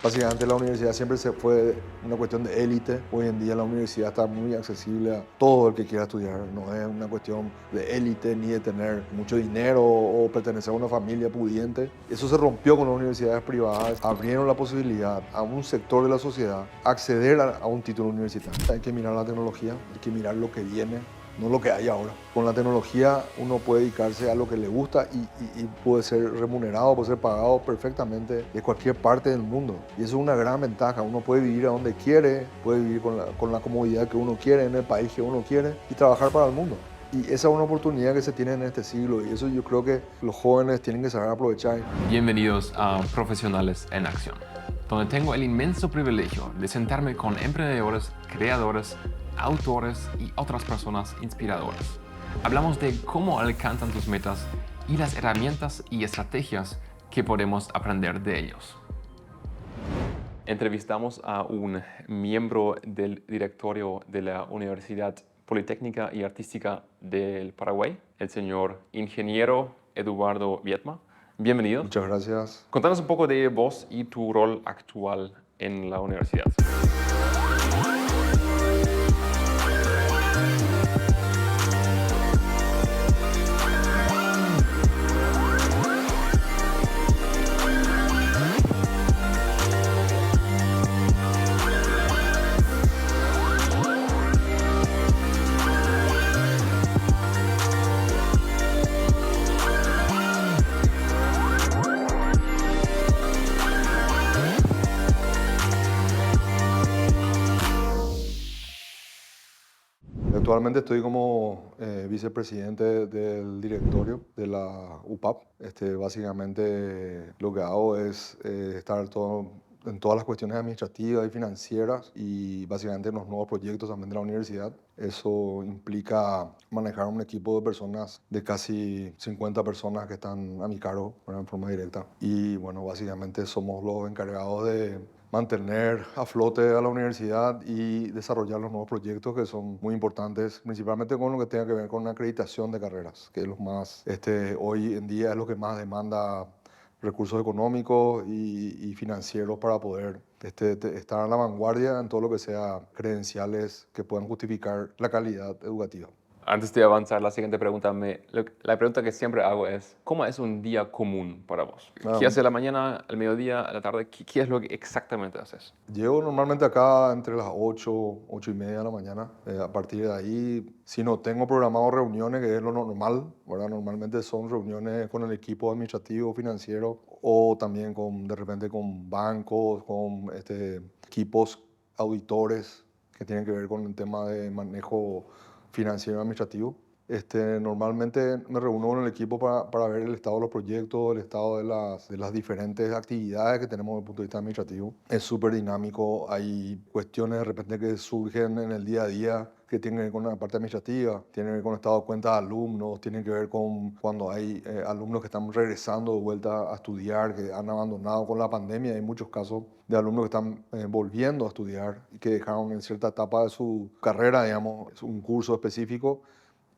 Básicamente la universidad siempre se fue una cuestión de élite. Hoy en día la universidad está muy accesible a todo el que quiera estudiar. No es una cuestión de élite ni de tener mucho dinero o pertenecer a una familia pudiente. Eso se rompió con las universidades privadas. Abrieron la posibilidad a un sector de la sociedad acceder a un título universitario. Hay que mirar la tecnología, hay que mirar lo que viene, no lo que hay ahora. Con la tecnología uno puede dedicarse a lo que le gusta y puede ser remunerado, puede ser pagado perfectamente de cualquier parte del mundo. Y eso es una gran ventaja. Uno puede vivir a donde quiere, puede vivir con la comodidad que uno quiere, en el país que uno quiere y trabajar para el mundo. Y esa es una oportunidad que se tiene en este siglo y eso yo creo que los jóvenes tienen que saber aprovechar. Bienvenidos a Profesionales en Acción, donde tengo el inmenso privilegio de sentarme con emprendedores, creadores, autores y otras personas inspiradoras. Hablamos de cómo alcanzan sus metas y las herramientas y estrategias que podemos aprender de ellos. Entrevistamos a un miembro del directorio de la Universidad Politécnica y Artística del Paraguay, el señor ingeniero Eduardo Viedma. Bienvenido. Muchas gracias. Contanos un poco de vos y tu rol actual en la universidad. Actualmente estoy como vicepresidente del directorio de la UPAP. Básicamente lo que hago es estar en todas las cuestiones administrativas y financieras y básicamente en los nuevos proyectos también de la universidad. Eso implica manejar un equipo de personas, de casi 50 personas que están a mi cargo, ¿verdad? En forma directa. Y bueno, básicamente somos los encargados de mantener a flote a la universidad y desarrollar los nuevos proyectos que son muy importantes, principalmente con lo que tenga que ver con la acreditación de carreras, que es lo más, hoy en día es lo que más demanda recursos económicos y financieros para poder estar a la vanguardia en todo lo que sea credenciales que puedan justificar la calidad educativa. Antes de avanzar, la siguiente pregunta, la pregunta que siempre hago es, ¿cómo es un día común para vos? Ah, ¿Qué haces a la mañana, al mediodía, a la tarde? ¿Qué es lo que exactamente haces? Llego normalmente acá entre las 8:30 de la mañana. A partir de ahí, si no tengo programado reuniones, que es lo normal, ¿verdad? Normalmente son reuniones con el equipo administrativo, financiero o también de repente con bancos, con equipos auditores que tienen que ver con el tema de manejo financiero y administrativo. Normalmente me reúno con el equipo para ver el estado de los proyectos, el estado de las diferentes actividades que tenemos desde el punto de vista administrativo. Es súper dinámico, hay cuestiones de repente que surgen en el día a día que tienen que ver con la parte administrativa, tienen que ver con el estado de cuenta de alumnos, tienen que ver con cuando hay alumnos que están regresando de vuelta a estudiar, que han abandonado con la pandemia. Hay muchos casos de alumnos que están volviendo a estudiar y que dejaron en cierta etapa de su carrera, digamos, un curso específico.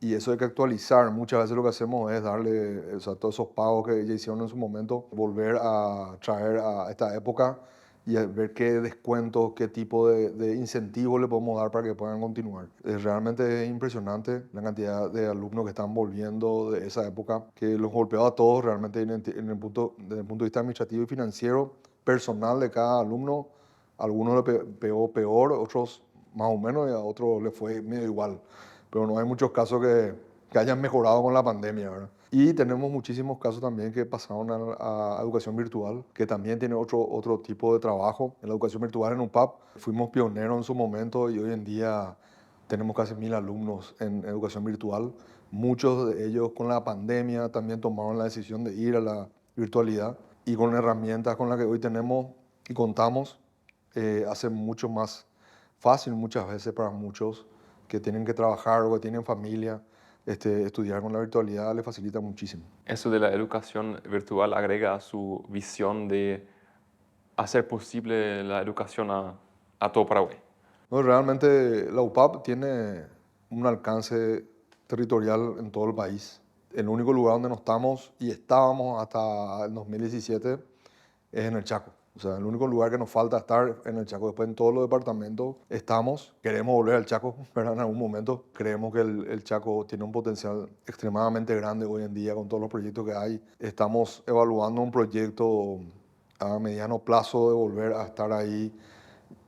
Y eso hay que actualizar. Muchas veces lo que hacemos es darle, o sea, todos esos pagos que ya hicieron en su momento, volver a traer a esta época y a ver qué descuentos, qué tipo de incentivos le podemos dar para que puedan continuar. Realmente es impresionante la cantidad de alumnos que están volviendo de esa época, que los golpeó a todos realmente desde el punto de vista administrativo y financiero, personal de cada alumno. A algunos le pegó peor, otros más o menos, y a otros le fue medio igual, pero no hay muchos casos que hayan mejorado con la pandemia, ¿verdad? Y tenemos muchísimos casos también que pasaron a educación virtual, que también tiene otro tipo de trabajo. En la educación virtual en UPAP fuimos pioneros en su momento y hoy en día tenemos casi 1000 alumnos en educación virtual. Muchos de ellos con la pandemia también tomaron la decisión de ir a la virtualidad y con herramientas con las que hoy tenemos y contamos, hace mucho más fácil muchas veces para muchos que tienen que trabajar o que tienen familia. Estudiar con la virtualidad les facilita muchísimo. Eso de la educación virtual agrega a su visión de hacer posible la educación a todo Paraguay. No, realmente la UPAP tiene un alcance territorial en todo el país. El único lugar donde no estamos y estábamos hasta el 2017 es en el Chaco. O sea, el único lugar que nos falta estar en el Chaco. Después en todos los departamentos estamos, queremos volver al Chaco, pero en algún momento creemos que el Chaco tiene un potencial extremadamente grande hoy en día con todos los proyectos que hay. Estamos evaluando un proyecto a mediano plazo de volver a estar ahí,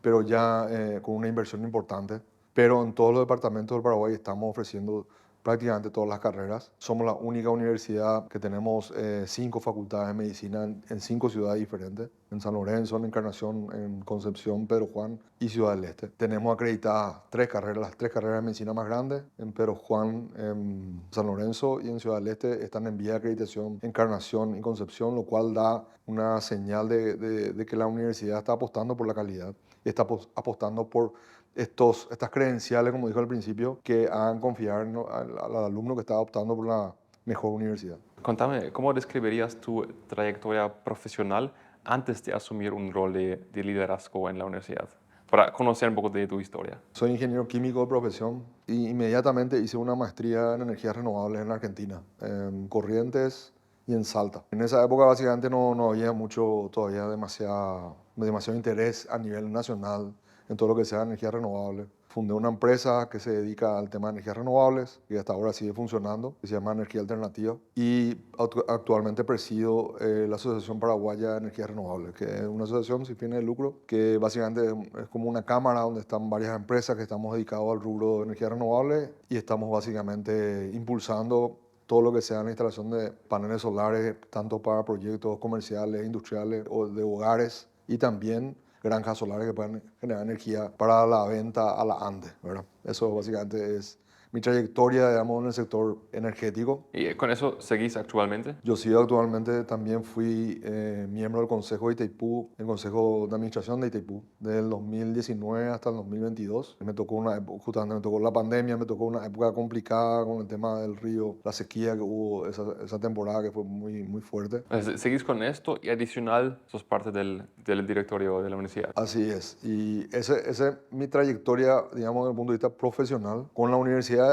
pero ya con una inversión importante. Pero en todos los departamentos del Paraguay estamos ofreciendo prácticamente todas las carreras. Somos la única universidad que tenemos 5 facultades de medicina en 5 ciudades diferentes, en San Lorenzo, en Encarnación, en Concepción, Pedro Juan y Ciudad del Este. Tenemos acreditadas 3 carreras, las 3 carreras de medicina más grandes, en Pedro Juan, en San Lorenzo y en Ciudad del Este están en vía de acreditación Encarnación y Concepción, lo cual da una señal de que la universidad está apostando por la calidad, está apostando por estas credenciales, como dijo al principio, que hagan confiar, ¿no?, al alumno que está optando por la mejor universidad. Contame, ¿cómo describirías tu trayectoria profesional antes de asumir un rol de liderazgo en la universidad? Para conocer un poco de tu historia. Soy ingeniero químico de profesión y inmediatamente hice una maestría en energías renovables en Argentina, en Corrientes y en Salta. En esa época básicamente no había mucho, todavía demasiado interés a nivel nacional en todo lo que sea energías renovables. Fundé una empresa que se dedica al tema de energías renovables y hasta ahora sigue funcionando, que se llama Energía Alternativa. Y actualmente presido la Asociación Paraguaya de Energías Renovables, que es una asociación sin fines de lucro, que básicamente es como una cámara donde están varias empresas que estamos dedicados al rubro de energías renovables y estamos básicamente impulsando todo lo que sea la instalación de paneles solares, tanto para proyectos comerciales, industriales o de hogares, y también granjas solares que puedan generar energía para la venta a la ANDE, ¿verdad? Eso básicamente es mi trayectoria, digamos, en el sector energético. ¿Y con eso seguís actualmente? Yo sigo actualmente, también fui miembro del Consejo de Itaipú, el Consejo de Administración de Itaipú, del 2019 hasta el 2022. Me tocó justamente me tocó la pandemia, me tocó una época complicada con el tema del río, la sequía que hubo esa temporada que fue muy fuerte. Seguís con esto y adicional sos parte del directorio de la universidad. Así es, y esa es mi trayectoria, digamos, desde el punto de vista profesional. Con la universidad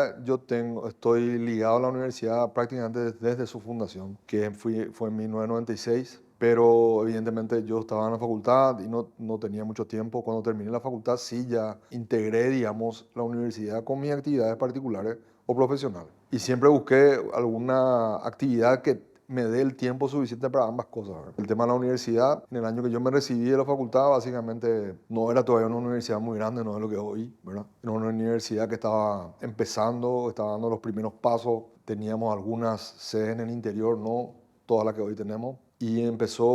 estoy ligado a la universidad prácticamente desde su fundación, que fue en 1996, pero evidentemente yo estaba en la facultad y no tenía mucho tiempo. Cuando terminé la facultad sí ya integré, digamos, la universidad con mis actividades particulares o profesionales. Y siempre busqué alguna actividad que me dé el tiempo suficiente para ambas cosas, ¿verdad? El tema de la universidad, en el año que yo me recibí de la facultad, básicamente no era todavía una universidad muy grande, no es lo que es hoy, ¿verdad? Era una universidad que estaba empezando, estaba dando los primeros pasos, teníamos algunas sedes en el interior, no todas las que hoy tenemos. Y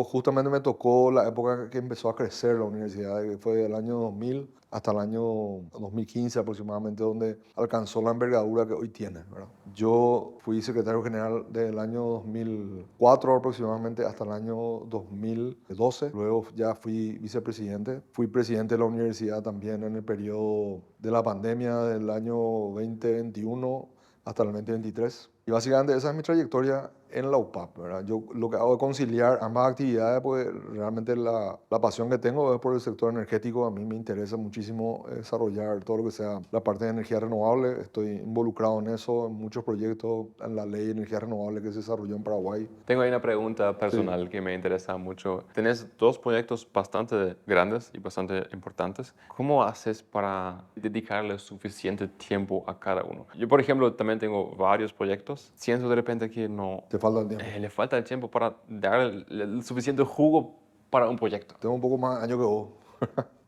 justamente me tocó la época que empezó a crecer la universidad, que fue del año 2000 hasta el año 2015 aproximadamente, donde alcanzó la envergadura que hoy tiene, ¿verdad? Yo fui secretario general del año 2004 aproximadamente hasta el año 2012. Luego ya fui vicepresidente. Fui presidente de la universidad también en el periodo de la pandemia del año 2021 hasta el 2023. Y básicamente esa es mi trayectoria en la UPAP, ¿verdad? Yo lo que hago es conciliar ambas actividades, porque realmente la pasión que tengo es por el sector energético. A mí me interesa muchísimo desarrollar todo lo que sea la parte de energía renovable. Estoy involucrado en eso, en muchos proyectos, en la ley de energía renovable que se desarrolló en Paraguay. Tengo ahí una pregunta personal que me interesa mucho. Tenés 2 proyectos bastante grandes y bastante importantes. ¿Cómo haces para dedicarle suficiente tiempo a cada uno? Yo, por ejemplo, también tengo varios proyectos. Siento de repente que no... Te falta el tiempo. le falta el tiempo para darle el suficiente jugo para un proyecto. Tengo un poco más años que vos.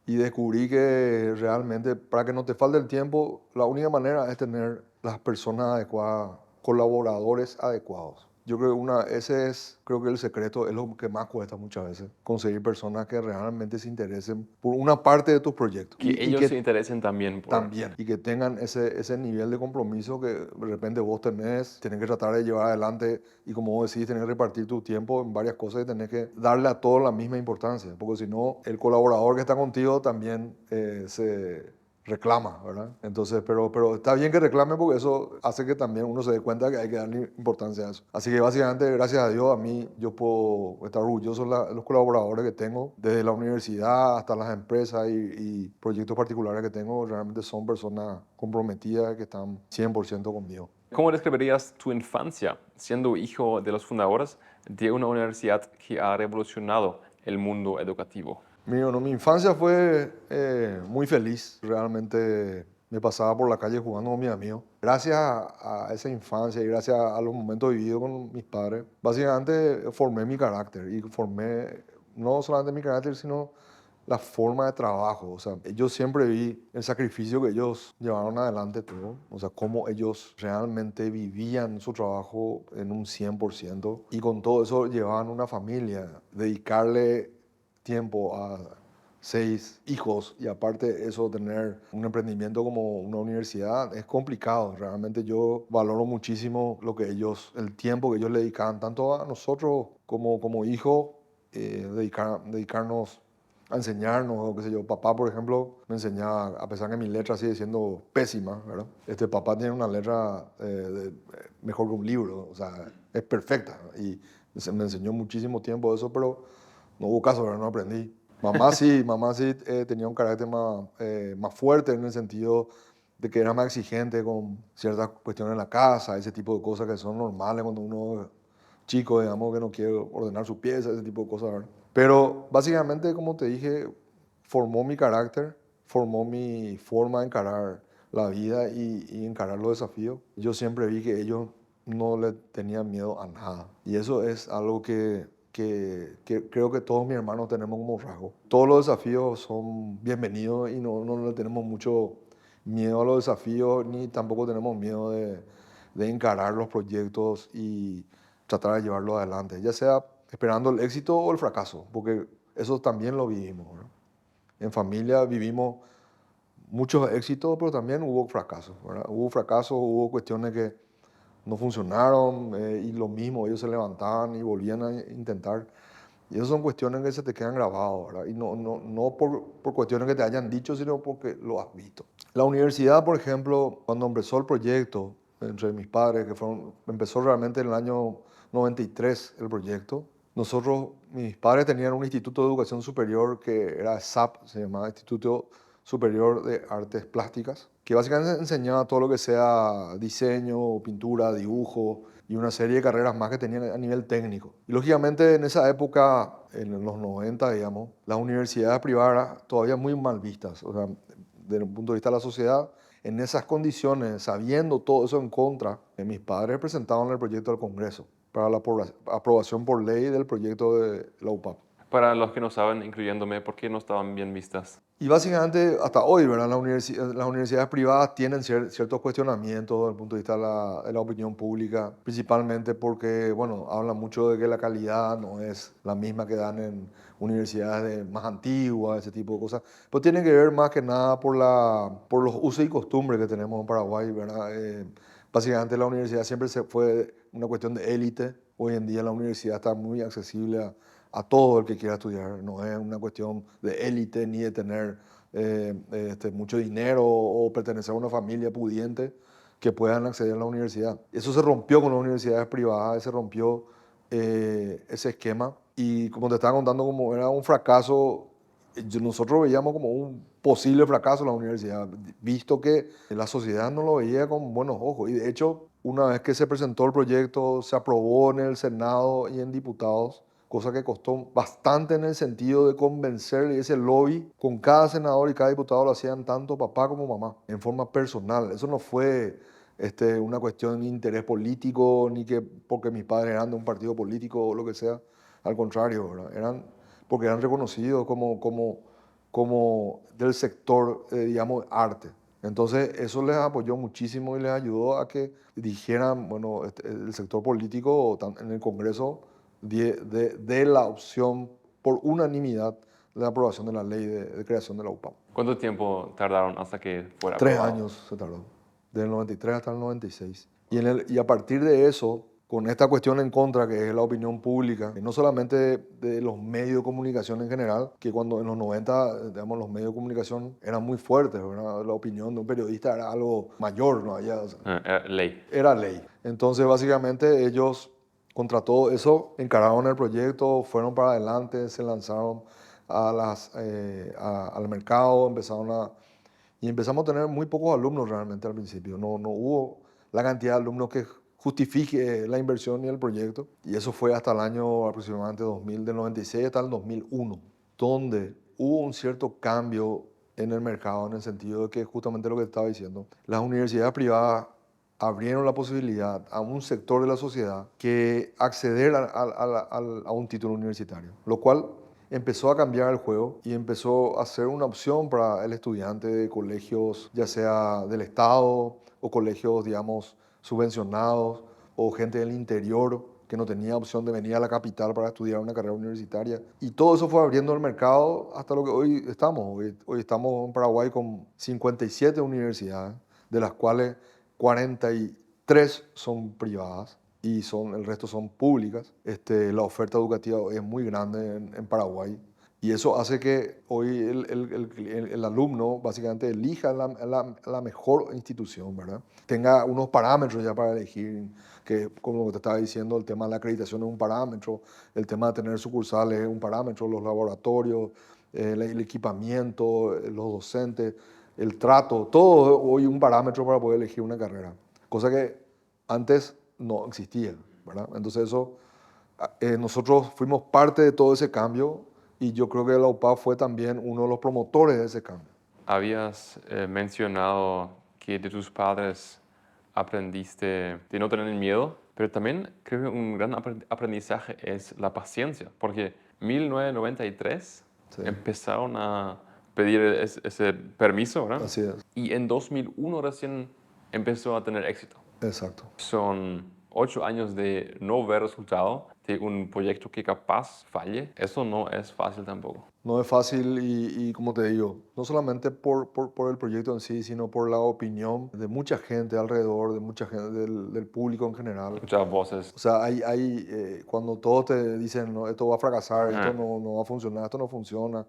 Y descubrí que realmente para que no te falte el tiempo, la única manera es tener las personas adecuadas, colaboradores adecuados. Yo creo que creo que el secreto es lo que más cuesta muchas veces, conseguir personas que realmente se interesen por una parte de tus proyectos. Que ellos se interesen también por... También. Y que tengan ese nivel de compromiso que de repente vos tenés que tratar de llevar adelante, y como vos decís, tenés que repartir tu tiempo en varias cosas y tenés que darle a todo la misma importancia, porque si no, el colaborador que está contigo también se reclama, ¿verdad? Entonces, pero está bien que reclame, porque eso hace que también uno se dé cuenta que hay que darle importancia a eso. Así que básicamente, gracias a Dios, a mí yo puedo estar orgulloso de los colaboradores que tengo, desde la universidad hasta las empresas y proyectos particulares que tengo. Realmente son personas comprometidas que están 100% conmigo. ¿Cómo describirías tu infancia siendo hijo de los fundadores de una universidad que ha revolucionado el mundo educativo? Mi infancia fue muy feliz. Realmente me pasaba por la calle jugando con mis amigos. Gracias a esa infancia y gracias a los momentos vividos con mis padres, básicamente formé mi carácter y formé no solamente mi carácter, sino la forma de trabajo. O sea, yo siempre vi el sacrificio que ellos llevaron adelante todo. O sea, cómo ellos realmente vivían su trabajo en un 100% y con todo eso llevaban una familia. Dedicarle tiempo a 6 hijos y aparte eso tener un emprendimiento como una universidad es complicado. Realmente yo valoro muchísimo lo que ellos, el tiempo que ellos le dedicaban tanto a nosotros como hijos, dedicarnos a enseñarnos, o qué sé yo. Papá, por ejemplo, me enseñaba, a pesar que mi letra sigue siendo pésima, ¿verdad? Papá tiene una letra mejor que un libro, o sea, es perfecta. Y me enseñó muchísimo tiempo eso, pero no hubo caso, ¿verdad? No aprendí. Mamá sí tenía un carácter más fuerte en el sentido de que era más exigente con ciertas cuestiones en la casa, ese tipo de cosas que son normales cuando uno es chico, digamos, que no quiere ordenar su pieza, ese tipo de cosas, ¿verdad? Pero básicamente, como te dije, formó mi carácter, formó mi forma de encarar la vida y encarar los desafíos. Yo siempre vi que ellos no le tenían miedo a nada. Y eso es algo que creo que todos mis hermanos tenemos como rasgo. Todos los desafíos son bienvenidos y no le tenemos mucho miedo a los desafíos, ni tampoco tenemos miedo de encarar los proyectos y tratar de llevarlos adelante, ya sea esperando el éxito o el fracaso, porque eso también lo vivimos, ¿verdad? En familia vivimos muchos éxitos, pero también hubo fracasos, ¿verdad? Hubo fracasos, hubo cuestiones que no funcionaron y lo mismo, ellos se levantaban y volvían a intentar. Y esas son cuestiones que se te quedan grabadas, ¿verdad? Y no por cuestiones que te hayan dicho, sino porque lo has visto. La universidad, por ejemplo, cuando empezó el proyecto entre mis padres, empezó realmente en el año 93 el proyecto. Nosotros, mis padres tenían un instituto de educación superior que era SAP, se llamaba Instituto Superior de Artes Plásticas, que básicamente enseñaba todo lo que sea diseño, pintura, dibujo y una serie de carreras más que tenían a nivel técnico. Y lógicamente en esa época, en los 90, digamos, las universidades privadas eran todavía muy mal vistas. O sea, desde el punto de vista de la sociedad, en esas condiciones, sabiendo todo eso en contra, mis padres presentaron el proyecto al Congreso para la aprobación por ley del proyecto de la UPAP. Para los que no saben, incluyéndome, ¿por qué no estaban bien vistas? Y básicamente hasta hoy, ¿verdad? Las universidades privadas tienen ciertos cuestionamientos desde el punto de vista de la opinión pública, principalmente porque, bueno, hablan mucho de que la calidad no es la misma que dan en universidades más antiguas, ese tipo de cosas. Pero tiene que ver más que nada por los usos y costumbres que tenemos en Paraguay, ¿verdad? Básicamente la universidad siempre se fue una cuestión de élite. Hoy en día la universidad está muy accesible a todo el que quiera estudiar. No es una cuestión de élite ni de tener mucho dinero o pertenecer a una familia pudiente que puedan acceder a la universidad. Eso se rompió con las universidades privadas, se rompió ese esquema. Y como te estaba contando, como era un fracaso, nosotros veíamos como un posible fracaso la universidad, visto que la sociedad no lo veía con buenos ojos. Y de hecho, una vez que se presentó el proyecto, se aprobó en el Senado y en diputados, cosa que costó bastante en el sentido de convencer ese lobby. Con cada senador y cada diputado lo hacían tanto papá como mamá, en forma personal. Eso no fue una cuestión de interés político, ni que porque mis padres eran de un partido político o lo que sea. Al contrario, ¿verdad? Porque eran reconocidos como del sector, digamos, arte. Entonces, eso les apoyó muchísimo y les ayudó a que dijeran, bueno, el sector político en el Congreso de la opción por unanimidad de la aprobación de la ley de creación de la UPAM. ¿Cuánto tiempo tardaron hasta que fuera 3 años aprobado? se tardó, del 93 hasta el 96. Y a partir de eso, con esta cuestión en contra, que es la opinión pública, y no solamente de los medios de comunicación en general, que cuando en los 90, digamos, los medios de comunicación eran muy fuertes, ¿verdad? La opinión de un periodista era algo mayor, ¿no? O sea, Ley. era ley. Entonces, básicamente, ellos, contra todo eso, encararon el proyecto, fueron para adelante, se lanzaron al mercado, y empezamos a tener muy pocos alumnos realmente al principio. No hubo la cantidad de alumnos justifique la inversión y el proyecto. Y eso fue hasta el año aproximadamente 2000, del 96 hasta el 2001, donde hubo un cierto cambio en el mercado, en el sentido de que justamente lo que estaba diciendo, las universidades privadas abrieron la posibilidad a un sector de la sociedad que acceder a un título universitario, lo cual empezó a cambiar el juego y empezó a ser una opción para el estudiante de colegios, ya sea del Estado o colegios, digamos, subvencionados, o gente del interior que no tenía opción de venir a la capital para estudiar una carrera universitaria. Y todo eso fue abriendo el mercado hasta lo que hoy estamos. Hoy estamos en Paraguay con 57 universidades, de las cuales 43 son privadas y el resto son públicas. La oferta educativa es muy grande en Paraguay. Y eso hace que hoy el alumno básicamente elija la mejor institución, ¿verdad? Tenga unos parámetros ya para elegir, que como te estaba diciendo, el tema de la acreditación es un parámetro, el tema de tener sucursales es un parámetro, los laboratorios, el equipamiento, los docentes, el trato, todo hoy es un parámetro para poder elegir una carrera, cosa que antes no existía, ¿verdad? Entonces nosotros fuimos parte de todo ese cambio y yo creo que la UPA fue también uno de los promotores de ese cambio. Habías mencionado que de tus padres aprendiste de no tener miedo, pero también creo que un gran aprendizaje es la paciencia, porque 1993 Sí, empezaron a pedir ese permiso, ¿verdad? así es, Y en 2001 recién empezó a tener éxito. exacto. Son 8 años de no ver resultado de un proyecto que capaz falle. Eso no es fácil tampoco. No es fácil y como te digo, no solamente por el proyecto en sí, sino por la opinión de mucha gente alrededor, de mucha gente del público en general. Muchas voces. O sea, cuando todos te dicen, no, esto va a fracasar, esto Ajá. no va a funcionar, esto no funciona,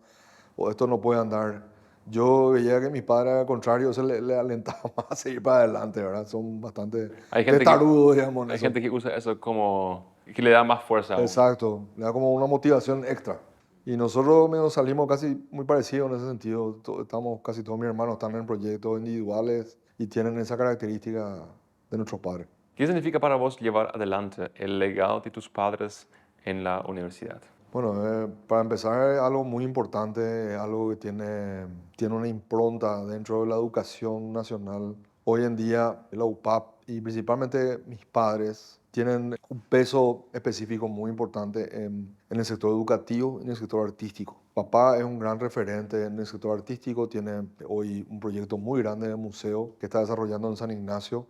o esto no puede andar. Yo veía que mis padres, al contrario, le alentaba más a seguir para adelante, ¿verdad? Son bastante Hay gente que, testarudos, digamos, en hay eso. gente que usa eso como que le da más fuerza aún. Exacto, le da como una motivación extra. Y nosotros medio salimos casi muy parecidos en ese sentido. Estamos, casi todos mis hermanos están en proyectos individuales y tienen esa característica de nuestros padres. ¿Qué significa para vos llevar adelante el legado de tus padres en la universidad? Bueno, para empezar, es algo muy importante, es algo que tiene una impronta dentro de la educación nacional. Hoy en día, la UPAP y principalmente mis padres tienen un peso específico muy importante en el sector educativo y en el sector artístico. Papá es un gran referente en el sector artístico, tiene hoy un proyecto muy grande de museo que está desarrollando en San Ignacio,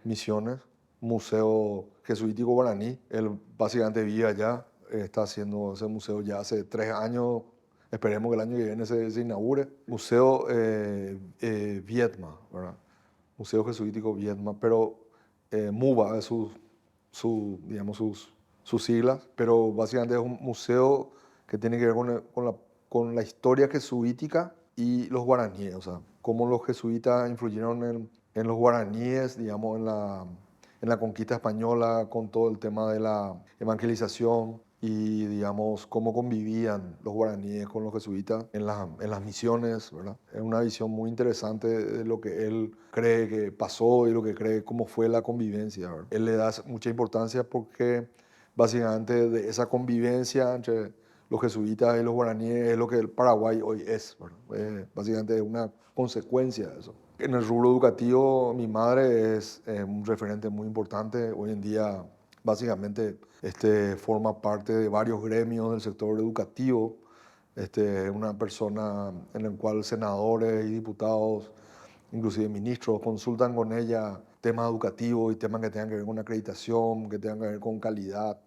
Misiones, Museo Jesuítico Guaraní. Él básicamente vive allá, está haciendo ese museo ya hace 3 años. Esperemos que el año que viene se inaugure. Museo Viedma, ¿verdad? Museo Jesuítico Viedma, pero MUBA es digamos, sus siglas, pero básicamente es un museo que tiene que ver con la historia jesuítica y los guaraníes, o sea, cómo los jesuitas influyeron en los guaraníes, digamos, en la conquista española, con todo el tema de la evangelización y, digamos, cómo convivían los guaraníes con los jesuitas en las misiones, ¿verdad? Es una visión muy interesante de lo que él cree que pasó y lo que cree cómo fue la convivencia, ¿verdad? Él le da mucha importancia porque básicamente de esa convivencia entre los jesuitas y los guaraníes es lo que el Paraguay hoy es, ¿verdad? Básicamente es una consecuencia de eso. En el rubro educativo, mi madre es un referente muy importante. Hoy en día, básicamente, forma parte de varios gremios del sector educativo. Es una persona en la cual senadores y diputados, inclusive ministros, consultan con ella temas educativos y temas que tengan que ver con acreditación, que tengan que ver con calidad.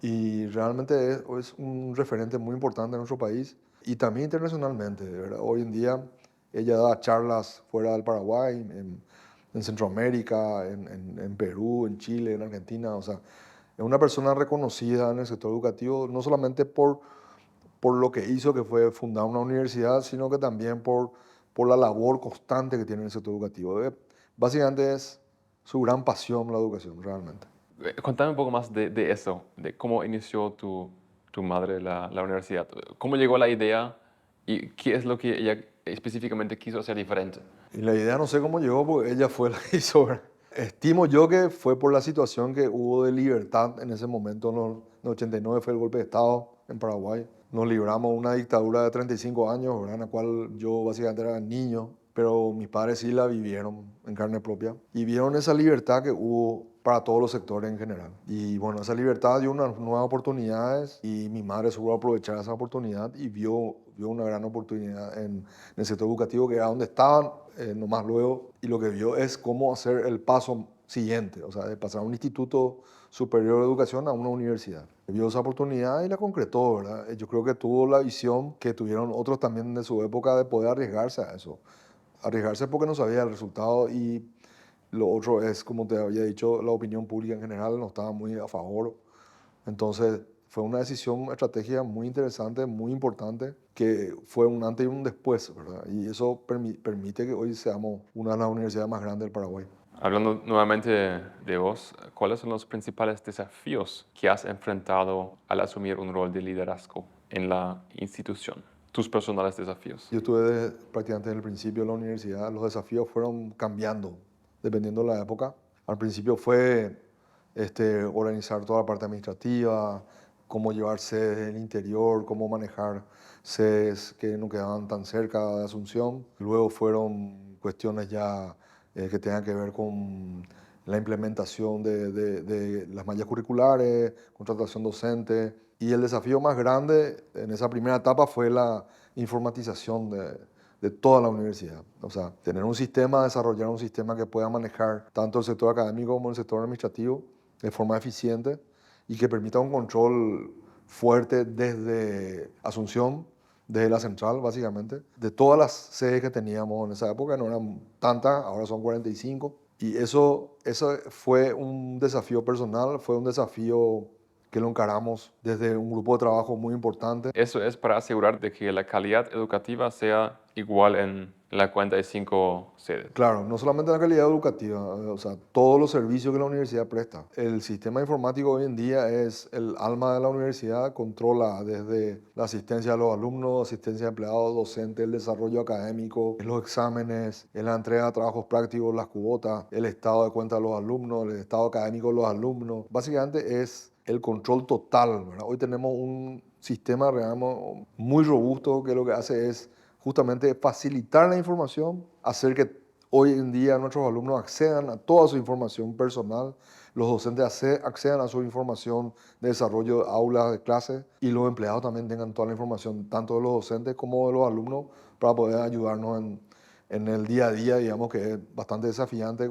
Y realmente es un referente muy importante en nuestro país y también internacionalmente, ¿verdad? Hoy en día ella da charlas fuera del Paraguay, en Centroamérica, en Perú, en Chile, en Argentina. O sea, es una persona reconocida en el sector educativo, no solamente por lo que hizo, que fue fundar una universidad, sino que también por la labor constante que tiene en el sector educativo. Básicamente es su gran pasión la educación, realmente. Contame un poco más de eso, de cómo inició tu madre la universidad. ¿Cómo llegó a la idea y qué es lo que ella específicamente quiso hacer diferente? Y la idea no sé cómo llegó, porque ella fue la que hizo, ¿verdad? Estimo yo que fue por la situación que hubo de libertad en ese momento. En el 89 fue el golpe de Estado en Paraguay. Nos libramos de una dictadura de 35 años, ¿verdad? En la cual yo básicamente era niño, pero mis padres sí la vivieron en carne propia y vieron esa libertad que hubo para todos los sectores en general. Y bueno, esa libertad dio unas nuevas oportunidades y mi madre supo aprovechar esa oportunidad y vio una gran oportunidad en el sector educativo, que era donde estaban, nomás luego, y lo que vio es cómo hacer el paso siguiente, o sea, de pasar a un instituto superior de educación a una universidad. Vio esa oportunidad y la concretó, ¿verdad? Yo creo que tuvo la visión que tuvieron otros también de su época de poder arriesgarse a eso. Arriesgarse porque no sabía el resultado y lo otro es, como te había dicho, la opinión pública en general no estaba muy a favor. Entonces fue una decisión, estrategia muy interesante, muy importante, que fue un antes y un después, ¿verdad? Y eso permite que hoy seamos una de las universidades más grandes del Paraguay. Hablando nuevamente de vos, ¿cuáles son los principales desafíos que has enfrentado al asumir un rol de liderazgo en la institución? Tus personales desafíos. Yo estuve prácticamente desde el principio de la universidad. Los desafíos fueron cambiando dependiendo de la época. Al principio fue organizar toda la parte administrativa, cómo llevarse del interior, cómo manejar sedes que no quedaban tan cerca de Asunción. Luego fueron cuestiones ya que tengan que ver con la implementación de las mallas curriculares, contratación docente. Y el desafío más grande en esa primera etapa fue la informatización de toda la universidad. O sea, tener un sistema, desarrollar un sistema que pueda manejar tanto el sector académico como el sector administrativo de forma eficiente y que permita un control fuerte desde Asunción, desde la central básicamente, de todas las sedes que teníamos en esa época. No eran tantas, ahora son 45. Y eso fue un desafío personal, fue un desafío que lo encaramos desde un grupo de trabajo muy importante. Eso es para asegurar de que la calidad educativa sea igual en las 45 sedes. Claro, no solamente la calidad educativa, o sea, todos los servicios que la universidad presta. El sistema informático hoy en día es el alma de la universidad, controla desde la asistencia a los alumnos, asistencia a empleados, docentes, el desarrollo académico, los exámenes, la entrega de trabajos prácticos, las cuotas, el estado de cuenta de los alumnos, el estado académico de los alumnos. Básicamente es el control total, ¿verdad? Hoy tenemos un sistema realmente muy robusto que lo que hace es justamente facilitar la información, hacer que hoy en día nuestros alumnos accedan a toda su información personal, los docentes accedan a su información de desarrollo de aulas de clases y los empleados también tengan toda la información, tanto de los docentes como de los alumnos, para poder ayudarnos en el día a día, digamos que es bastante desafiante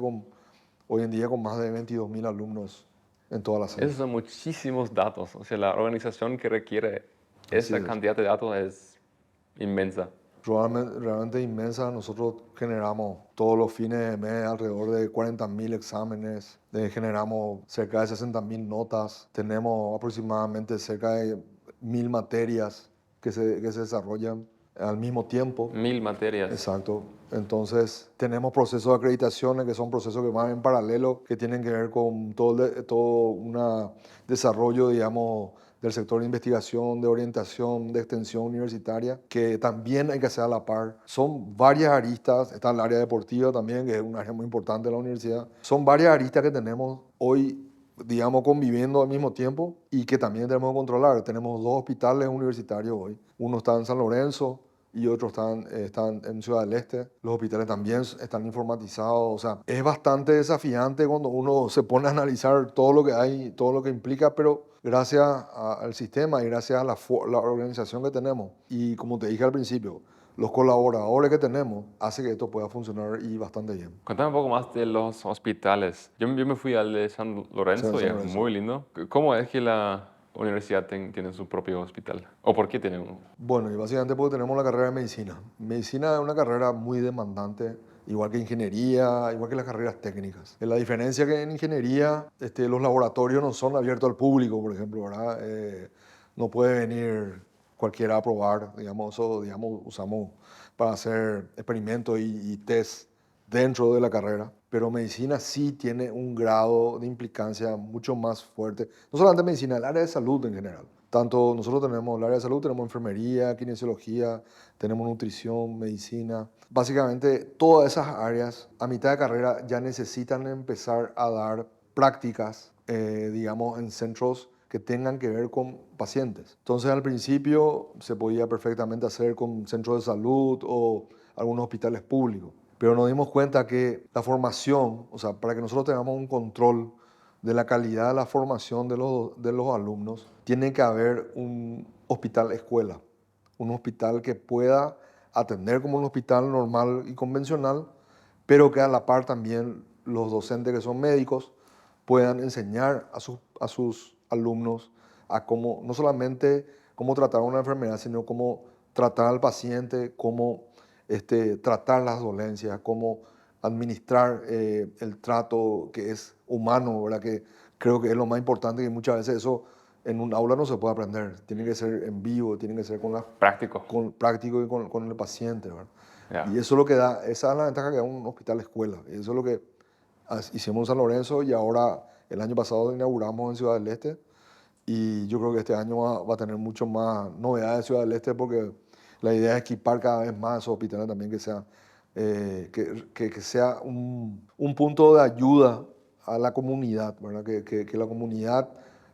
hoy en día con más de 22.000 alumnos en todas las Esos sedes. son muchísimos datos. O sea, la organización que requiere Así esa es. cantidad de datos es inmensa. Realmente inmensa. Nosotros generamos todos los fines de mes alrededor de 40.000 exámenes, generamos cerca de 60.000 notas, tenemos aproximadamente cerca de 1.000 materias que se desarrollan al mismo tiempo. 1000 materias. Exacto. Entonces, tenemos procesos de acreditaciones que son procesos que van en paralelo, que tienen que ver con todo un desarrollo, digamos, del sector de investigación, de orientación, de extensión universitaria, que también hay que hacer a la par. Son varias aristas, está el área deportiva también, que es un área muy importante de la universidad. Son varias aristas que tenemos hoy, digamos, conviviendo al mismo tiempo y que también tenemos que controlar. Tenemos dos hospitales universitarios hoy. Uno está en San Lorenzo y otros están en Ciudad del Este. Los hospitales también están informatizados. O sea, es bastante desafiante cuando uno se pone a analizar todo lo que hay, todo lo que implica, pero gracias al sistema y gracias a la organización que tenemos y como te dije al principio, los colaboradores que tenemos, hace que esto pueda funcionar y bastante bien. Contame un poco más de los hospitales. Yo me fui al de San Lorenzo y San es Lorenzo. muy lindo. ¿Cómo es que la universidad tiene su propio hospital? ¿O por qué tiene uno? Bueno, y básicamente porque tenemos la carrera de medicina. Medicina es una carrera muy demandante, igual que ingeniería, igual que las carreras técnicas. La diferencia que en ingeniería los laboratorios no son abiertos al público, por ejemplo, ¿verdad? No puede venir cualquiera a probar, digamos, eso, digamos, usamos para hacer experimentos y test dentro de la carrera, pero medicina sí tiene un grado de implicancia mucho más fuerte. No solamente medicina, el área de salud en general. Tanto nosotros tenemos el área de salud, tenemos enfermería, kinesiología, tenemos nutrición, medicina. Básicamente todas esas áreas a mitad de carrera ya necesitan empezar a dar prácticas, digamos, en centros que tengan que ver con pacientes. Entonces al principio se podía perfectamente hacer con centros de salud o algunos hospitales públicos, pero nos dimos cuenta que la formación, o sea, para que nosotros tengamos un control de la calidad de la formación de los alumnos, tiene que haber un hospital escuela, un hospital que pueda atender como un hospital normal y convencional, pero que a la par también los docentes que son médicos puedan enseñar a sus alumnos a cómo, no solamente cómo tratar una enfermedad, sino cómo tratar al paciente, cómo tratar las dolencias, cómo administrar el trato que es humano, ¿verdad? Que creo que es lo más importante, y muchas veces eso en un aula no se puede aprender, tiene que ser en vivo, tiene que ser Práctico. con práctico y con el paciente, ¿verdad? Ya. Y eso es lo que da, esa es la ventaja que da un hospital escuela. Eso es lo que hicimos en San Lorenzo y ahora el año pasado inauguramos en Ciudad del Este y yo creo que este año va a tener mucho más novedades en Ciudad del Este porque la idea es equipar cada vez más esos hospitales también que sea, que sea un punto de ayuda a la comunidad, ¿verdad? Que la comunidad,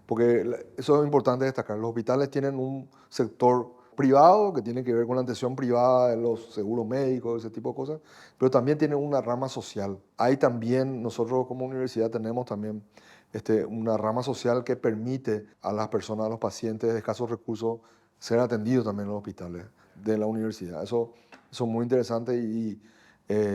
porque eso es importante destacar, los hospitales tienen un sector privado que tiene que ver con la atención privada de los seguros médicos, ese tipo de cosas, pero también tienen una rama social. Ahí también nosotros como universidad tenemos también una rama social que permite a las personas, a los pacientes de escasos recursos, ser atendidos también en los hospitales de la universidad. Eso es muy interesante y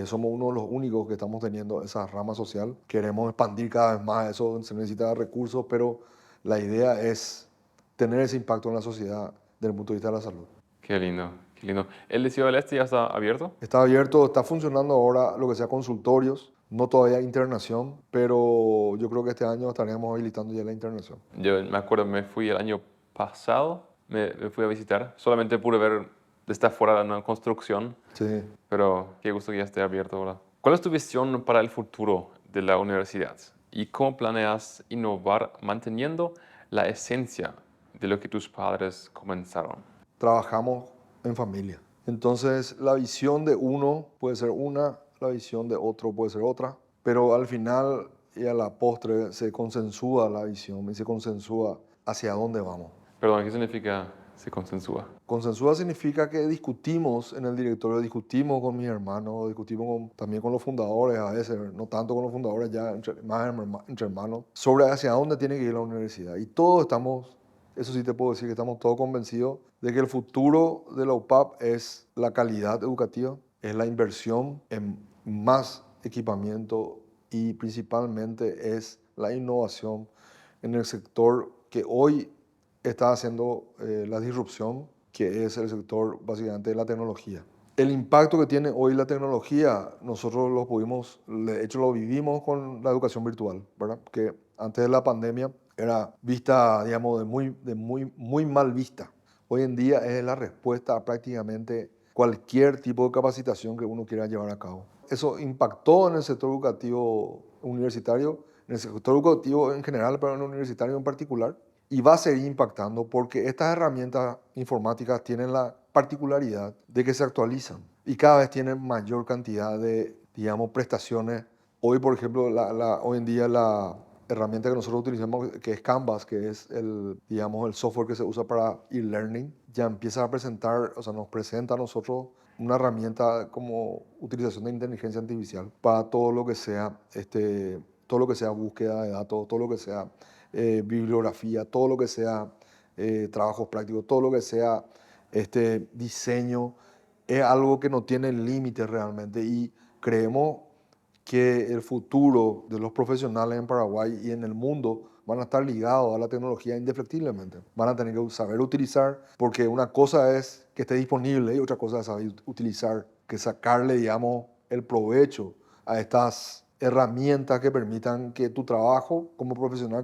somos uno de los únicos que estamos teniendo esa rama social. Queremos expandir cada vez más eso, se necesita recursos, pero la idea es tener ese impacto en la sociedad desde el punto de vista de la salud. Qué lindo, qué lindo. ¿El de Ciudad del Este ya está abierto? Está abierto, está funcionando ahora lo que sea consultorios, no todavía internación, pero yo creo que este año estaremos habilitando ya la internación. Yo me acuerdo, me fui el año pasado, me fui a visitar. Solamente pude ver desde afuera una construcción, Sí. pero qué gusto que ya esté abierto ahora. ¿Cuál es tu visión para el futuro de la universidad? ¿Y cómo planeas innovar manteniendo la esencia de lo que tus padres comenzaron? Trabajamos en familia. Entonces, la visión de uno puede ser una, la visión de otro puede ser otra, pero al final y a la postre se consensúa la visión y se consensúa hacia dónde vamos. Perdón, ¿qué significa se consensúa? Consensúa significa que discutimos en el directorio, discutimos con mis hermanos, discutimos también con los fundadores a veces, no tanto con los fundadores, ya más entre hermanos, sobre hacia dónde tiene que ir la universidad. Y todos estamos, eso sí te puedo decir que estamos todos convencidos de que el futuro de la UPAP es la calidad educativa, es la inversión en más equipamiento y principalmente es la innovación en el sector que hoy está haciendo la disrupción, que es el sector básicamente de la tecnología. El impacto que tiene hoy la tecnología, nosotros lo pudimos, de hecho lo vivimos con la educación virtual, ¿verdad? Que antes de la pandemia era vista, digamos, muy mal vista. Hoy en día es la respuesta a prácticamente cualquier tipo de capacitación que uno quiera llevar a cabo. Eso impactó en el sector educativo universitario, en el sector educativo en general, pero en el universitario en particular, y va a seguir impactando porque estas herramientas informáticas tienen la particularidad de que se actualizan y cada vez tienen mayor cantidad de, digamos, prestaciones. Hoy, por ejemplo, hoy en día la herramienta que nosotros utilizamos, que es Canvas, que es el, digamos, el software que se usa para e-learning, ya empieza a presentar, o sea, nos presenta a nosotros una herramienta como utilización de inteligencia artificial para todo lo que sea, todo lo que sea búsqueda de datos, todo lo que sea bibliografía, todo lo que sea trabajos prácticos, todo lo que sea diseño, es algo que no tiene límites realmente y creemos que el futuro de los profesionales en Paraguay y en el mundo van a estar ligados a la tecnología indefectiblemente. Van a tener que saber utilizar, porque una cosa es que esté disponible y otra cosa es saber utilizar, que sacarle, digamos, el provecho a estas herramientas que permitan que tu trabajo como profesional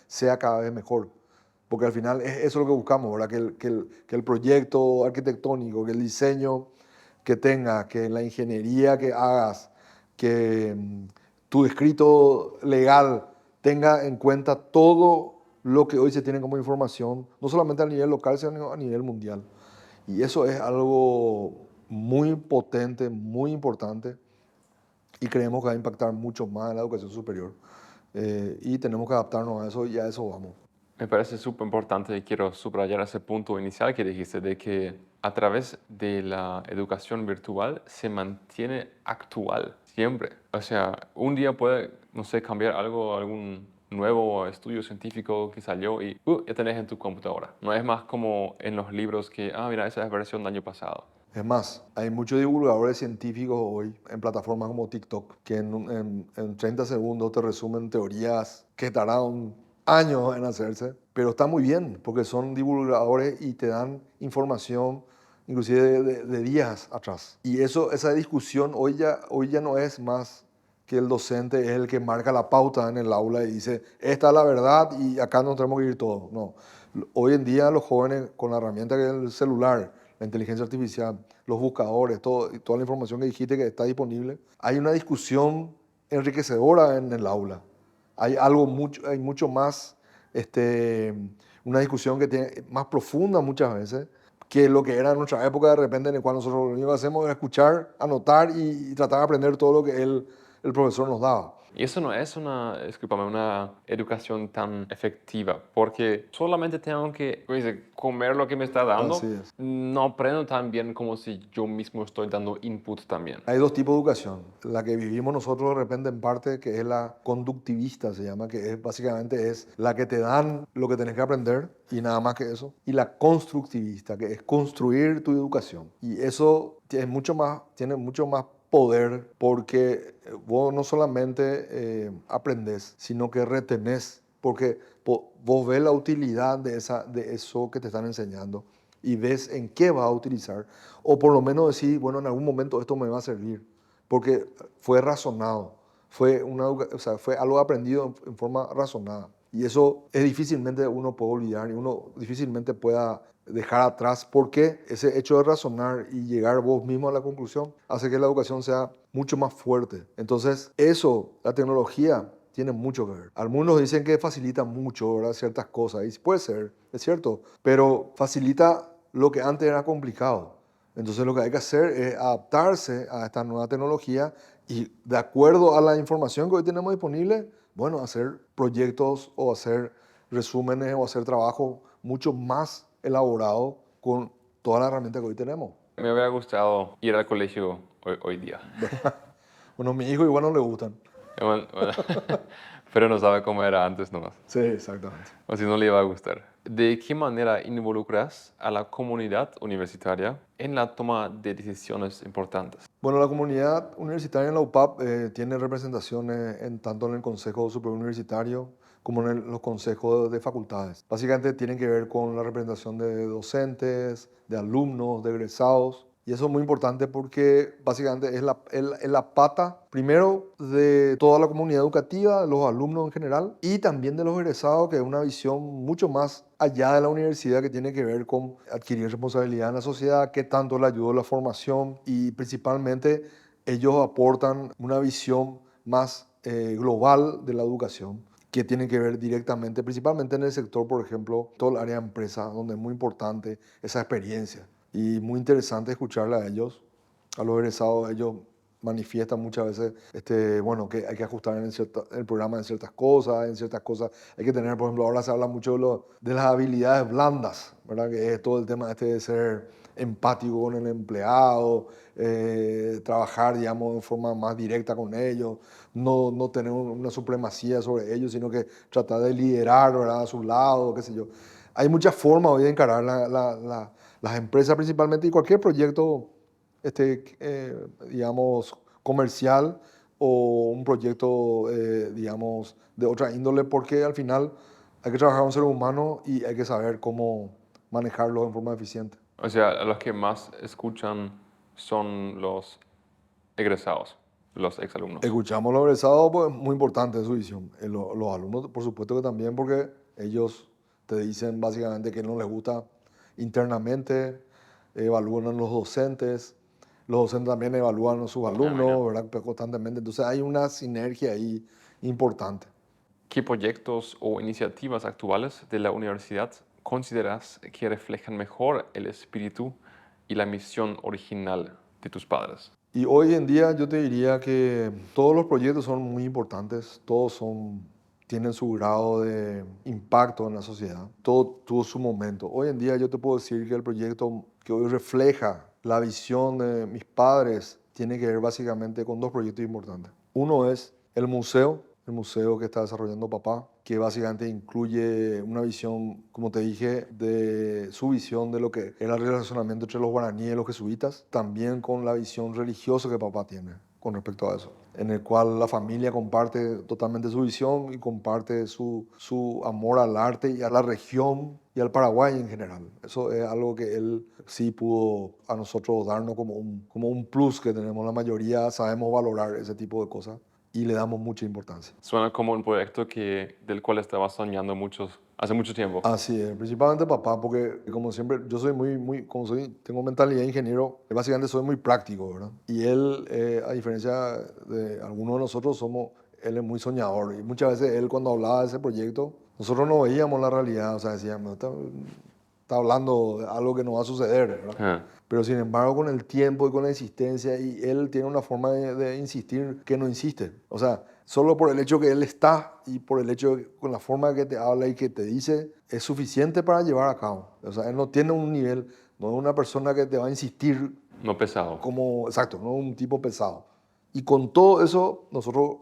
sea cada vez mejor. Porque al final es eso lo que buscamos, ¿verdad? Que el proyecto arquitectónico, que el diseño que tengas, que la ingeniería que hagas, que tu escrito legal tenga en cuenta todo lo que hoy se tiene como información, no solamente a nivel local, sino a nivel mundial. Y eso es algo muy potente, muy importante, y creemos que va a impactar mucho más en la educación superior. Y tenemos que adaptarnos a eso y a eso vamos. Me parece súper importante y quiero subrayar ese punto inicial que dijiste de que a través de la educación virtual se mantiene actual siempre. O sea, un día puede, no sé, cambiar algo, algún nuevo estudio científico que salió y ya tenés en tu computadora. No es más como en los libros que, mira, esa es versión del año pasado. Es más, hay muchos divulgadores científicos hoy en plataformas como TikTok que en 30 segundos te resumen teorías que tardaron años en hacerse, pero está muy bien porque son divulgadores y te dan información inclusive de días atrás. Y esa discusión hoy ya no es más que el docente es el que marca la pauta en el aula y dice, esta es la verdad y acá nos tenemos que ir todos. No, hoy en día los jóvenes con la herramienta que es el celular, la inteligencia artificial, los buscadores, toda la información que dijiste que está disponible, hay una discusión enriquecedora en el aula. Hay mucho más, una discusión que tiene más profunda muchas veces que lo que era en nuestra época de repente en el cual nosotros lo único que hacemos es escuchar, anotar y tratar de aprender todo lo que el profesor nos daba. Y eso no es discúlpame, una educación tan efectiva, porque solamente tengo que comer lo que me está Así dando. es. No aprendo tan bien como si yo mismo estoy dando input también. Hay dos tipos de educación. La que vivimos nosotros de repente en parte, que es la conductivista, se llama, que es básicamente es la que te dan lo que tenés que aprender y nada más que eso. Y la constructivista, que es construir tu educación. Y eso tiene mucho más poder porque vos no solamente aprendés, sino que retenés, porque vos ves la utilidad de eso que te están enseñando y ves en qué va a utilizar, o por lo menos decir, bueno, en algún momento esto me va a servir, porque fue razonado, o sea, fue algo aprendido en forma razonada. Y eso es difícilmente uno puede olvidar y uno difícilmente pueda dejar atrás, porque ese hecho de razonar y llegar vos mismo a la conclusión hace que la educación sea mucho más fuerte. Entonces, eso, la tecnología tiene mucho que ver. Algunos dicen que facilita mucho, ¿verdad? Ciertas cosas, y puede ser, es cierto, pero facilita lo que antes era complicado. Entonces lo que hay que hacer es adaptarse a esta nueva tecnología y de acuerdo a la información que hoy tenemos disponible, bueno, hacer proyectos o hacer resúmenes o hacer trabajos mucho más elaborados con toda la herramienta que hoy tenemos. Me hubiera gustado ir al colegio hoy día. Bueno, a mi hijo igual no le gustan. Bueno, pero no sabe cómo era antes nomás. Sí, exactamente. O si no le iba a gustar. ¿De qué manera involucras a la comunidad universitaria en la toma de decisiones importantes? Bueno, la comunidad universitaria en la UPAP tiene representaciones tanto en el Consejo Superior Universitario como en los consejos de facultades. Básicamente tienen que ver con la representación de docentes, de alumnos, de egresados. Y eso es muy importante porque básicamente es la pata, primero, de toda la comunidad educativa, de los alumnos en general, y también de los egresados, que es una visión mucho más allá de la universidad que tiene que ver con adquirir responsabilidad en la sociedad, qué tanto le ayuda la formación y principalmente ellos aportan una visión más global de la educación que tiene que ver directamente, principalmente en el sector, por ejemplo, todo el área de empresa, donde es muy importante esa experiencia. Y muy interesante escucharle a ellos, a los egresados. Ellos manifiestan muchas veces, bueno, que hay que ajustar el programa en ciertas cosas hay que tener, por ejemplo, ahora se habla mucho de las habilidades blandas, ¿verdad? Que es todo el tema de ser empático con el empleado, trabajar, digamos, de forma más directa con ellos, no tener una supremacía sobre ellos, sino que tratar de liderar, ¿verdad? A su lado, qué sé yo. Hay muchas formas hoy de encarar las empresas principalmente y cualquier proyecto, digamos, comercial o un proyecto, digamos, de otra índole, porque al final hay que trabajar con un ser humano y hay que saber cómo manejarlo en forma eficiente. O sea, a los que más escuchan son los egresados, los exalumnos. Escuchamos a los egresados, pues muy importante su visión. Los alumnos, por supuesto que también, porque ellos te dicen básicamente que no les gusta internamente, evalúan a los docentes, Los docentes también evalúan a sus mira. alumnos, ¿verdad? Pues, constantemente. Entonces hay una sinergia ahí importante. ¿Qué proyectos o iniciativas actuales de la universidad consideras que reflejan mejor el espíritu y la misión original de tus padres? Y hoy en día yo te diría que todos los proyectos son muy importantes, tienen su grado de impacto en la sociedad, todo tuvo su momento. Hoy en día yo te puedo decir que el proyecto que hoy refleja la visión de mis padres tiene que ver básicamente con dos proyectos importantes. Uno es el museo que está desarrollando papá, que básicamente incluye una visión, como te dije, de su visión de lo que era el relacionamiento entre los guaraníes y los jesuitas, también con la visión religiosa que papá tiene con respecto a eso, en el cual la familia comparte totalmente su visión y comparte su amor al arte y a la región y al Paraguay en general. Eso es algo que él sí pudo a nosotros darnos como un plus que tenemos. La mayoría sabemos valorar ese tipo de cosas y le damos mucha importancia. Suena como un proyecto del cual estabas soñando hace mucho tiempo. Así es, principalmente papá, porque como siempre, yo soy como tengo mentalidad de ingeniero, básicamente soy muy práctico, ¿verdad? Y él, a diferencia de algunos de nosotros, él es muy soñador. Y muchas veces él cuando hablaba de ese proyecto, nosotros no veíamos la realidad, o sea, decíamos, está hablando de algo que no va a suceder, ¿verdad? Ah, Pero sin embargo, con el tiempo y con la insistencia, y él tiene una forma de insistir que no insiste. O sea, solo por el hecho que él está y por el hecho de con la forma que te habla y que te dice, es suficiente para llevar a cabo. O sea, él no tiene un nivel, no es una persona que te va a insistir no pesado. como, exacto, no es un tipo pesado. Y con todo eso, nosotros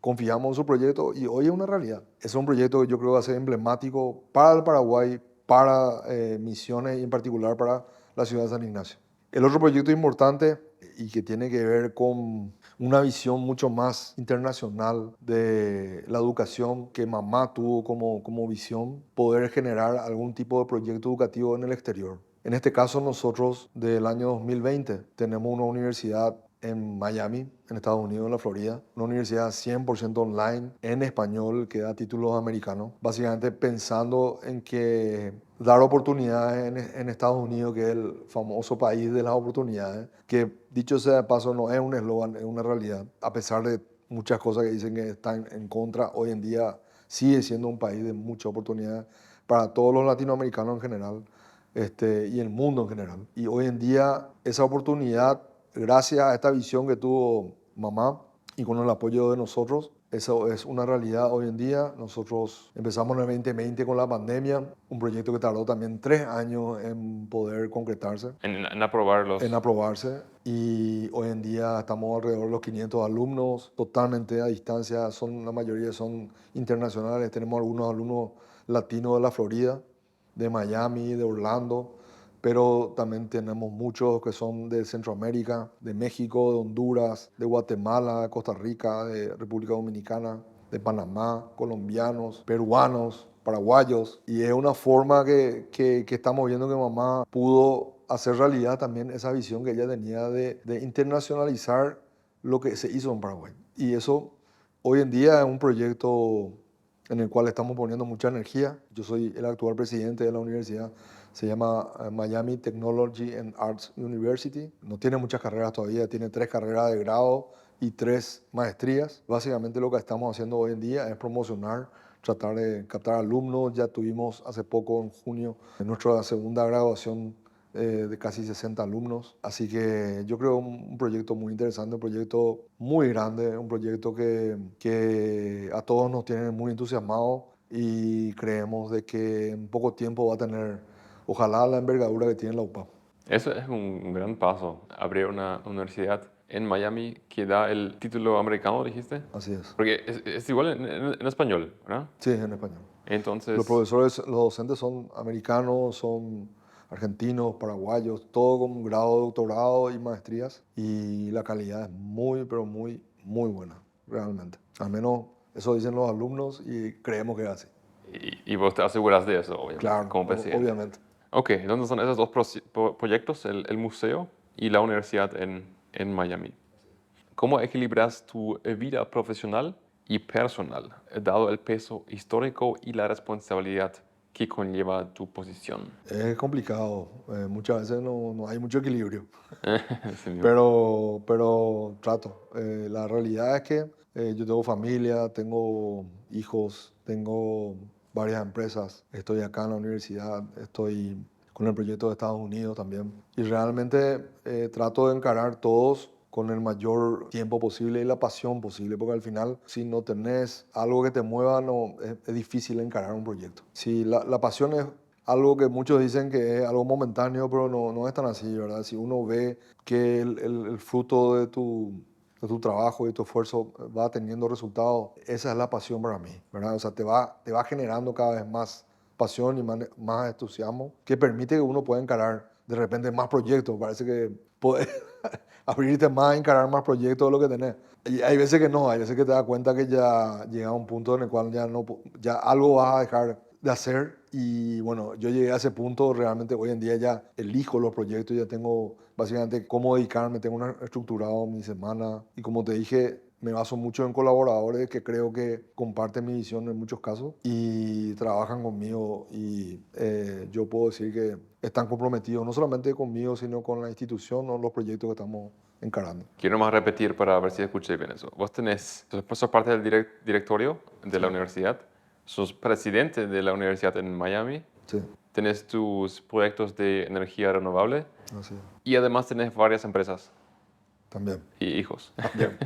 confiamos en su proyecto y hoy es una realidad. Es un proyecto que yo creo que va a ser emblemático para el Paraguay, para Misiones y en particular para la ciudad de San Ignacio. El otro proyecto importante y que tiene que ver con una visión mucho más internacional de la educación que mamá tuvo como visión, poder generar algún tipo de proyecto educativo en el exterior. En este caso nosotros del año 2020 tenemos una universidad en Miami, en Estados Unidos, en la Florida, una universidad 100% online en español que da títulos americanos, básicamente pensando en que dar oportunidades en Estados Unidos, que es el famoso país de las oportunidades, que dicho sea de paso no es un eslogan, es una realidad, a pesar de muchas cosas que dicen que están en contra, hoy en día sigue siendo un país de muchas oportunidades para todos los latinoamericanos en general. Y el mundo en general. Y hoy en día esa oportunidad, gracias a esta visión que tuvo mamá y con el apoyo de nosotros, eso es una realidad hoy en día. Nosotros empezamos en el 2020 con la pandemia, un proyecto que tardó también 3 años en poder concretarse, En aprobar en los... aprobarse. Y hoy en día estamos alrededor de los 500 alumnos, totalmente a distancia. La mayoría son internacionales. Tenemos algunos alumnos latinos de la Florida, de Miami, de Orlando, pero también tenemos muchos que son de Centroamérica, de México, de Honduras, de Guatemala, Costa Rica, de República Dominicana, de Panamá, colombianos, peruanos, paraguayos. Y es una forma que estamos viendo que mamá pudo hacer realidad también esa visión que ella tenía de internacionalizar lo que se hizo en Paraguay. Y eso hoy en día es un proyecto en el cual estamos poniendo mucha energía. Yo soy el actual presidente de la universidad, se llama Miami Technology and Arts University. No tiene muchas carreras todavía, tiene 3 carreras de grado y 3 maestrías. Básicamente lo que estamos haciendo hoy en día es promocionar, tratar de captar alumnos. Ya tuvimos hace poco, en junio, en nuestra segunda graduación de casi 60 alumnos. Así que yo creo un proyecto muy interesante, un proyecto muy grande, un proyecto que a todos nos tiene muy entusiasmados y creemos de que en poco tiempo va a tener, ojalá, la envergadura que tiene la UPA. Eso es un gran paso, abrir una universidad en Miami que da el título americano, dijiste. Así es. Porque es igual en español, ¿verdad? Sí, en español. Los Entonces, profesores, los docentes son americanos, son argentinos, paraguayos, todo con grado de doctorado y maestrías. Y la calidad es muy, pero muy, muy buena, realmente. Al menos eso dicen los alumnos y creemos que es así. y vos te aseguras de eso, obviamente, Claro, como presidente. obviamente. Ok, entonces son esos dos proyectos, el museo y la universidad en Miami. ¿Cómo equilibras tu vida profesional y personal, dado el peso histórico y la responsabilidad ¿Qué conlleva tu posición? Es complicado, muchas veces no hay mucho equilibrio, Sí, mismo. pero trato. La realidad es que yo tengo familia, tengo hijos, tengo varias empresas, estoy acá en la universidad, estoy con el proyecto de Estados Unidos también. Y realmente trato de encarar todos con el mayor tiempo posible y la pasión posible, porque al final, si no tenés algo que te mueva, no, es difícil encarar un proyecto. Si la pasión es algo que muchos dicen que es algo momentáneo, pero no es tan así, ¿verdad? Si uno ve que el fruto de tu trabajo y tu esfuerzo va teniendo resultados, esa es la pasión para mí, ¿verdad? O sea, te va generando cada vez más pasión y más entusiasmo que permite que uno pueda encarar de repente más proyectos. Parece que puedes abrirte más, encarar más proyectos de lo que tenés. Y hay veces que no, hay veces que te das cuenta que ya llega a un punto en el cual ya, no, ya algo vas a dejar de hacer. Y bueno, yo llegué a ese punto, realmente hoy en día ya elijo los proyectos, ya tengo básicamente cómo dedicarme, tengo estructurado mi semana. Y como te dije, me baso mucho en colaboradores que creo que comparten mi visión en muchos casos y trabajan conmigo y yo puedo decir que están comprometidos no solamente conmigo, sino con la institución o los proyectos que estamos encarando. Quiero más repetir para ver si escuché bien eso. Vos sos parte del directorio de Sí, la universidad, sos presidente de la universidad en Miami, sí, tenés tus proyectos de energía renovable así, y además tenés varias empresas también, y hijos. también.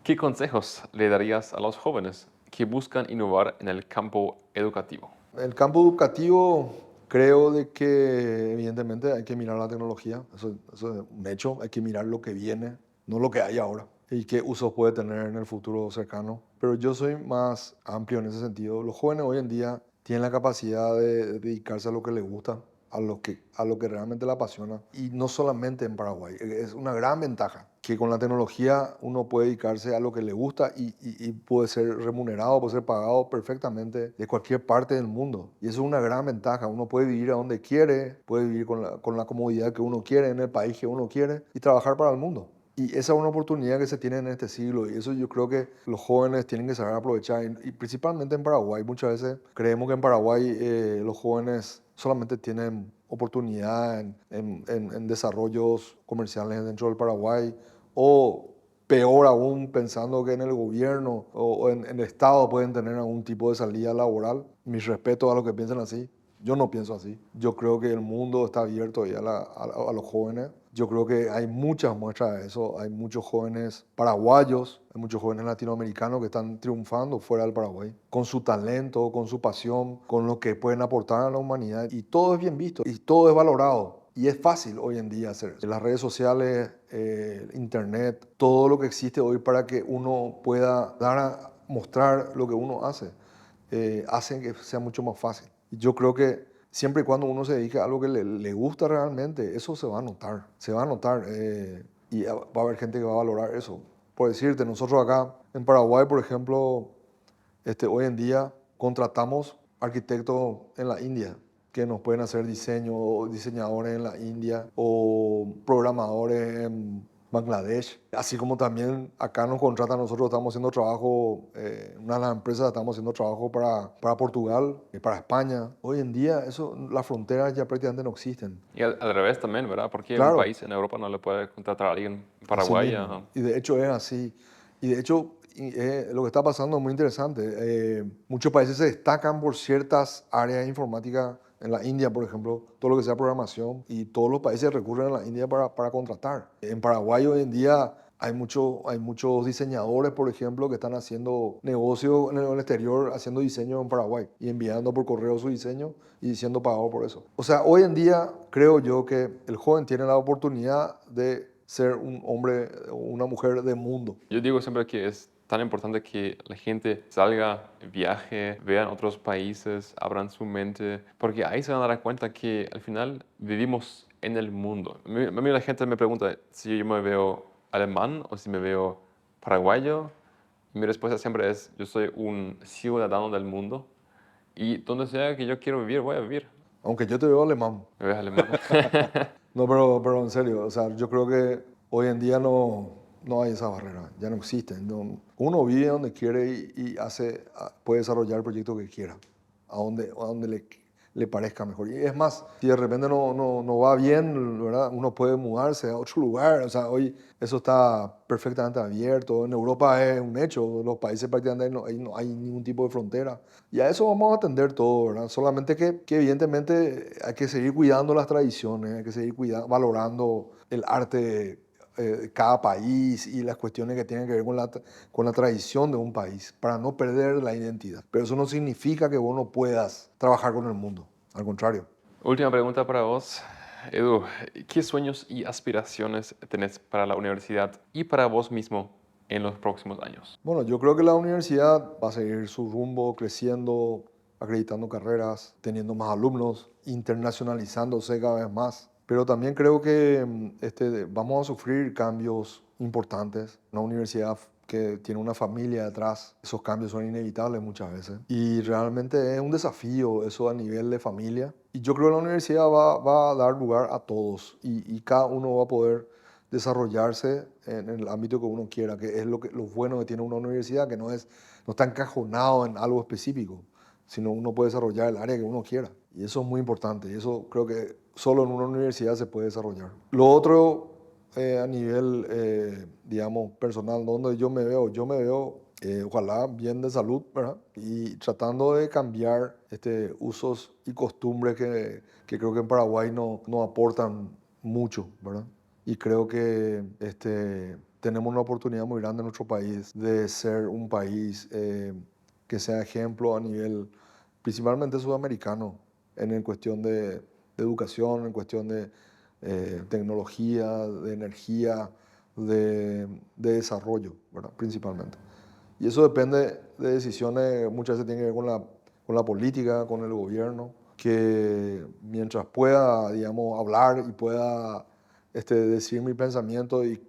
¿Qué consejos le darías a los jóvenes que buscan innovar en el campo educativo? El campo educativo, creo de que evidentemente hay que mirar la tecnología, eso es un hecho, hay que mirar lo que viene, no lo que hay ahora y qué usos puede tener en el futuro cercano. Pero yo soy más amplio en ese sentido. Los jóvenes hoy en día tienen la capacidad de dedicarse a lo que les gusta, a lo que realmente le apasiona. Y no solamente en Paraguay, es una gran ventaja que con la tecnología uno puede dedicarse a lo que le gusta y puede ser remunerado, puede ser pagado perfectamente de cualquier parte del mundo. Y eso es una gran ventaja. Uno puede vivir a donde quiere, puede vivir con la comodidad que uno quiere, en el país que uno quiere y trabajar para el mundo. Y esa es una oportunidad que se tiene en este siglo y eso yo creo que los jóvenes tienen que saber aprovechar y principalmente en Paraguay. Muchas veces creemos que en Paraguay los jóvenes solamente tienen oportunidad en desarrollos comerciales dentro del Paraguay o peor aún pensando que en el gobierno o en el Estado pueden tener algún tipo de salida laboral. Mis respetos a los que piensan así. Yo no pienso así. Yo creo que el mundo está abierto ya a los jóvenes. Yo creo que hay muchas muestras de eso. Hay muchos jóvenes paraguayos, hay muchos jóvenes latinoamericanos que están triunfando fuera del Paraguay, con su talento, con su pasión, con lo que pueden aportar a la humanidad. Y todo es bien visto y todo es valorado. Y es fácil hoy en día hacer eso. Las redes sociales, internet, todo lo que existe hoy para que uno pueda dar a mostrar lo que uno hace, hacen que sea mucho más fácil. Y yo creo que siempre y cuando uno se dedique a algo que le gusta realmente, eso se va a notar. Se va a notar y va a haber gente que va a valorar eso. Por decirte, nosotros acá en Paraguay, por ejemplo, hoy en día contratamos arquitectos en la India que nos pueden hacer diseño, o diseñadores en la India o programadores en Bangladesh. Así como también acá nos contratan, nosotros estamos haciendo trabajo, una de las empresas estamos haciendo trabajo para Portugal, para España. Hoy en día eso, las fronteras ya prácticamente no existen. Y al revés también, ¿verdad? Porque un Claro, país en Europa no le puede contratar a alguien en así Paraguay. mismo. Y de hecho es así. Y de hecho lo que está pasando es muy interesante. Muchos países se destacan por ciertas áreas informáticas. En la India, por ejemplo, todo lo que sea programación. Y todos los países recurren a la India para contratar. En Paraguay hoy en día hay muchos diseñadores, por ejemplo, que están haciendo negocios en el exterior, haciendo diseño en Paraguay y enviando por correo su diseño y siendo pagado por eso. O sea, hoy en día creo yo que el joven tiene la oportunidad de ser un hombre o una mujer de mundo. Yo digo siempre que es tan importante que la gente salga, viaje, vean otros países, abran su mente, porque ahí se van a dar cuenta que al final vivimos en el mundo. A mí la gente me pregunta si yo me veo alemán o si me veo paraguayo. Y mi respuesta siempre es, yo soy un ciudadano del mundo y donde sea que yo quiero vivir, voy a vivir. Aunque yo te veo alemán. ¿Me ves alemán? No, pero en serio, o sea, yo creo que hoy en día no hay esa barrera, ya no existen. Uno vive donde quiere y hace, puede desarrollar el proyecto que quiera, a donde le parezca mejor. Y es más, si de repente no va bien, ¿verdad? Uno puede mudarse a otro lugar. O sea, hoy eso está perfectamente abierto. En Europa es un hecho. Los países prácticamente no hay ningún tipo de frontera. Y a eso vamos a atender todo, ¿verdad? Solamente que evidentemente hay que seguir cuidando las tradiciones, hay que seguir valorando el arte de cada país y las cuestiones que tienen que ver con la tradición de un país para no perder la identidad. Pero eso no significa que vos no puedas trabajar con el mundo. Al contrario. Última pregunta para vos. Edu, ¿qué sueños y aspiraciones tenés para la universidad y para vos mismo en los próximos años? Bueno, yo creo que la universidad va a seguir su rumbo, creciendo, acreditando carreras, teniendo más alumnos, internacionalizándose cada vez más. Pero también creo que vamos a sufrir cambios importantes. Una universidad que tiene una familia detrás, esos cambios son inevitables muchas veces. Y realmente es un desafío eso a nivel de familia. Y yo creo que la universidad va a dar lugar a todos y cada uno va a poder desarrollarse en el ámbito que uno quiera, que es lo bueno que tiene una universidad, que no está encajonado en algo específico, sino uno puede desarrollar el área que uno quiera. Y eso es muy importante, y eso creo que solo en una universidad se puede desarrollar. Lo otro, a nivel, digamos, personal, donde yo me veo ojalá bien de salud, ¿verdad? Y tratando de cambiar usos y costumbres que creo que en Paraguay no aportan mucho, ¿verdad? Y creo que tenemos una oportunidad muy grande en nuestro país de ser un país que sea ejemplo a nivel principalmente sudamericano en cuestión de educación, en cuestión de tecnología, de energía, de desarrollo, ¿verdad? Principalmente. Y eso depende de decisiones, muchas veces tiene que ver con la política, con el gobierno, que mientras pueda, digamos, hablar y pueda decir mi pensamiento y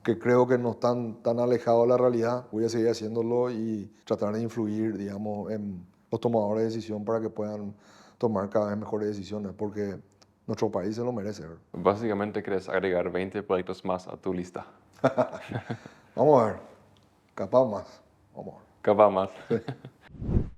que creo que no están tan alejados de la realidad, voy a seguir haciéndolo y tratar de influir, digamos, en los tomadores de decisión para que puedan tomar cada vez mejores decisiones, porque nuestro país se lo merece, ¿verdad? Básicamente querés agregar 20 proyectos más a tu lista. Vamos a ver, capaz más, vamos a Capaz más. ver. Sí.